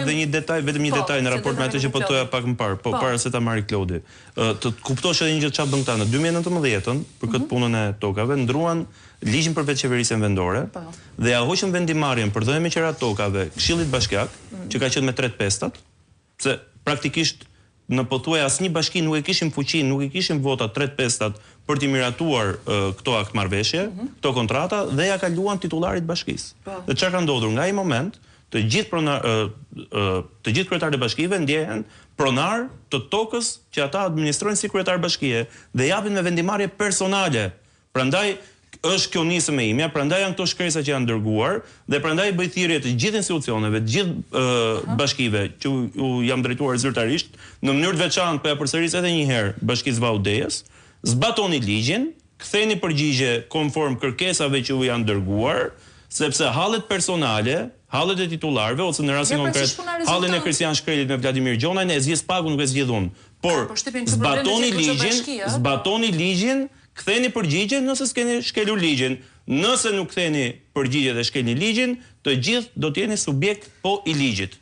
dhe një detaj, vetëm një detaj në raport me atë që po thoja pak më parë, para se ta marrë Klodi. Të kuptosh edhe një gjë çfarë bën këta në 2019 për këtë punën e tokave, ndruan ligjin për veçeverisjen vendore dhe ja hoqën vendimarrjen për dhënien me qerat tokave Këshillit Bashkiak, që ka qenë me 3 pestat, se praktikisht në pothuaj asnjë bashki nuk e kishin fuqinë, nuk e kishin vota 3 pestat për t'i miratuar këto akt marrëveshje, këto kontrata dhe ja kaluan titullarit bashkisë. Dhe çfarë ka ndodhur nga ai moment, të gjithë kryetarët e bashkive ndjehen pronar të tokës që ata administrojnë si kryetar bashkie dhe japin me vendimarrje personale. Prandaj është kjo nisëm e imja, prandaj janë këto shkresa që janë dërguar dhe prandaj bëj thirrje të gjithë institucioneve, të gjithë bashkive që u jam drejtuar zyrtarisht, në mënyrë të veçantë po ja përsëris edhe një herë Bashkisë Vaudejes, zbatoni ligjin, ktheni përgjigje konform kërkesave që u janë dërguar, sepse hallet personale, hallet e titullarëve ose në rastin konkret hallin e Kristian Shkrelit me Vladimir Gjonajn e zgjidh pagu nuk e zgjidh unë. Por zbatoni ligjin, ktheni përgjigje nëse s'keni shkelur ligjin. Nëse nuk ktheni përgjigje dhe shkelni ligjin, të gjithë do të jeni subjekt po i ligjit.